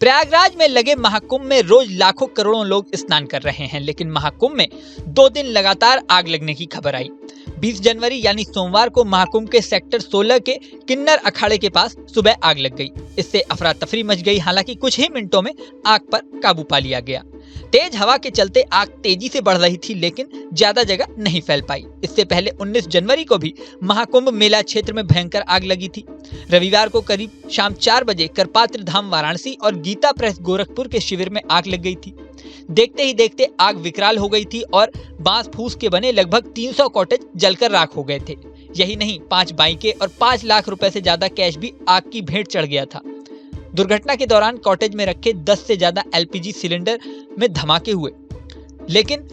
प्रयागराज में लगे महाकुंभ में रोज लाखों करोड़ों लोग स्नान कर रहे हैं, लेकिन महाकुंभ में 2 दिन लगातार आग लगने की खबर आई। 20 जनवरी यानी सोमवार को महाकुंभ के सेक्टर 16 के किन्नर अखाड़े के पास सुबह आग लग गई। इससे अफरा तफरी मच गई। हालांकि कुछ ही मिनटों में आग पर काबू पा लिया गया। तेज हवा के चलते आग तेजी से बढ़ रही थी, लेकिन ज्यादा जगह नहीं फैल पाई। इससे पहले 19 जनवरी को भी महाकुंभ मेला क्षेत्र में भयंकर आग लगी थी। रविवार को करीब शाम 4 बजे करपात्र धाम वाराणसी और गीता प्रेस गोरखपुर के शिविर में आग लग गई थी। देखते ही देखते आग विकराल हो गई थी और बांस फूस के बने लगभग 300 कॉटेज जलकर राख हो गए थे। यही नहीं, 5 बाइकें और 5 लाख रुपए से ज्यादा कैश भी आग की भेंट चढ़ गया था। दुर्घटना के दौरान कॉटेज में रखे 10 से ज्यादा एलपीजी सिलेंडर में धमाके हुए, लेकिन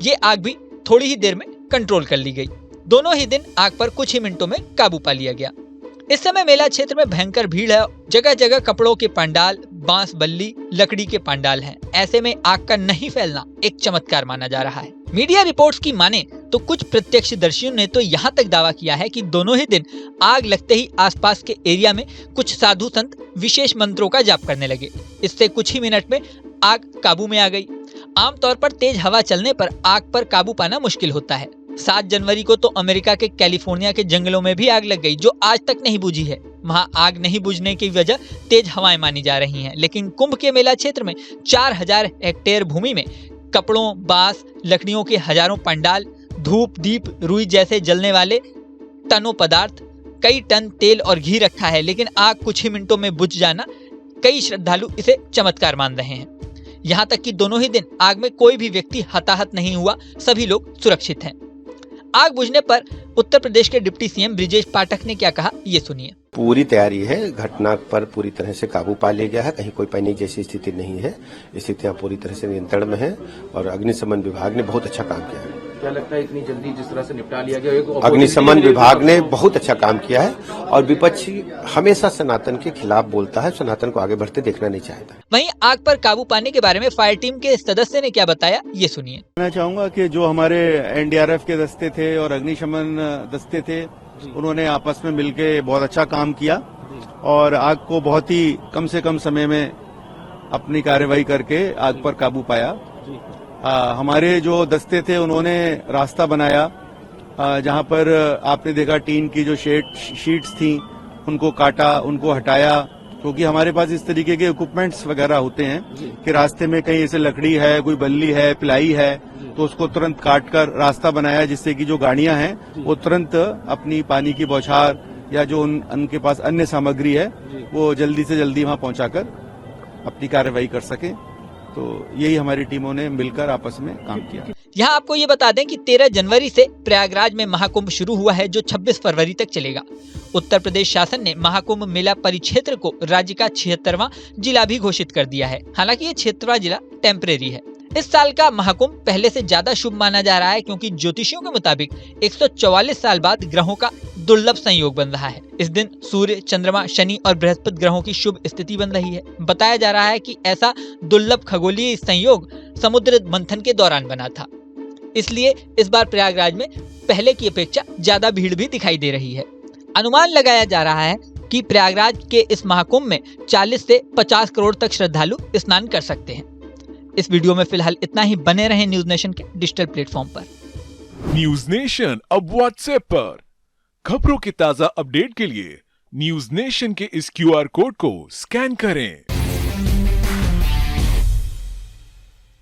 ये आग भी थोड़ी ही देर में कंट्रोल कर ली गई। दोनों ही दिन आग पर कुछ ही मिनटों में काबू पा लिया गया। इस समय मेला क्षेत्र में भयंकर भीड़ है। जगह जगह कपड़ों के पंडाल, बांस बल्ली, लकड़ी के पंडाल हैं। ऐसे में आग का नहीं फैलना एक चमत्कार माना जा रहा है। मीडिया रिपोर्ट्स की माने तो कुछ प्रत्यक्षदर्शियों ने तो यहाँ तक दावा किया है कि दोनों ही दिन आग लगते ही आसपास के एरिया में कुछ साधु संत विशेष मंत्रों का जाप करने लगे। इससे कुछ ही मिनट में आग काबू में आ गई। आमतौर पर तेज हवा चलने पर आग पर काबू पाना मुश्किल होता है। 7 जनवरी को तो अमेरिका के कैलिफोर्निया के जंगलों में भी आग लग गई, जो आज तक नहीं बुझी है। वहां आग नहीं बुझने की वजह तेज हवाएं मानी जा रही हैं, लेकिन कुंभ के मेला क्षेत्र में 4000 हेक्टेयर भूमि में कपड़ों, बांस, लकड़ियों के हजारों पंडाल, धूप, दीप, रुई जैसे जलने वाले टनों पदार्थ, कई टन तेल और घी रखा है, लेकिन आग कुछ ही मिनटों में बुझ जाना कई श्रद्धालु इसे चमत्कार मान रहे हैं। यहाँ तक कि दोनों ही दिन आग में कोई भी व्यक्ति हताहत नहीं हुआ, सभी लोग सुरक्षित हैं। आग बुझने पर उत्तर प्रदेश के डिप्टी सीएम ब्रिजेश पाठक ने क्या कहा, ये सुनिए। पूरी तैयारी है, घटना पर पूरी तरह से काबू पा लिया गया है। कहीं कोई पैनिक जैसी स्थिति नहीं है। स्थितियां पूरी तरह से नियंत्रण में है और अग्निशमन विभाग ने बहुत अच्छा काम किया है। क्या लगता है इतनी जल्दी जिस तरह से निपटा लिया गया? अग्निशमन विभाग ने बहुत अच्छा काम किया है और विपक्ष हमेशा सनातन के खिलाफ बोलता है, सनातन को आगे बढ़ते देखना नहीं चाहता। वहीं आग पर काबू पाने के बारे में फायर टीम के सदस्य ने क्या बताया, ये सुनिए। मैं चाहूंगा कि जो हमारे एनडीआरएफ के दस्ते थे और अग्निशमन दस्ते थे, उन्होंने आपस में मिलकर बहुत अच्छा काम किया और आग को बहुत ही कम से कम समय में अपनी कार्रवाई करके आग पर काबू पाया। हमारे जो दस्ते थे उन्होंने रास्ता बनाया, जहां पर आपने देखा टीन की जो शीट्स थी उनको काटा, उनको हटाया, क्योंकि हमारे पास इस तरीके के इक्विपमेंट्स वगैरह होते हैं कि रास्ते में कहीं ऐसे लकड़ी है, कोई बल्ली है, पिलाई है, तो उसको तुरंत काट कर रास्ता बनाया, जिससे कि जो गाड़ियां हैं वो तुरंत अपनी पानी की बौछार या जो उनके पास अन्य सामग्री है वो जल्दी से जल्दी वहां पहुंचाकर अपनी कार्रवाई कर सके। तो यही हमारी टीमों ने मिलकर आपस में काम किया। यहाँ आपको ये बता दें कि 13 जनवरी से प्रयागराज में महाकुंभ शुरू हुआ है, जो 26 फरवरी तक चलेगा। उत्तर प्रदेश शासन ने महाकुंभ मेला परिक्षेत्र को राज्य का 76वां जिला भी घोषित कर दिया है। हालांकि ये 76वां जिला टेम्परेरी है। इस साल का महाकुंभ पहले से ज्यादा शुभ माना जा रहा है, क्योंकि ज्योतिषियों के मुताबिक 144 साल बाद ग्रहों का दुर्लभ संयोग बन रहा है। इस दिन सूर्य, चंद्रमा, शनि और बृहस्पति ग्रहों की शुभ स्थिति बन रही है। बताया जा रहा है कि ऐसा दुर्लभ खगोलीय संयोग समुद्र मंथन के दौरान बना था, इसलिए इस बार प्रयागराज में पहले की अपेक्षा ज्यादा भीड़ भी दिखाई दे रही है। अनुमान लगाया जा रहा है कि प्रयागराज के इस महाकुंभ में 40 से 50 करोड़ तक श्रद्धालु स्नान कर सकते हैं। इस वीडियो में फिलहाल इतना ही। बने रहें न्यूज नेशन के डिजिटल प्लेटफॉर्म पर। न्यूज नेशन अब व्हाट्सएप पर खबरों के ताजा अपडेट के लिए न्यूज नेशन के इस QR कोड को स्कैन करें।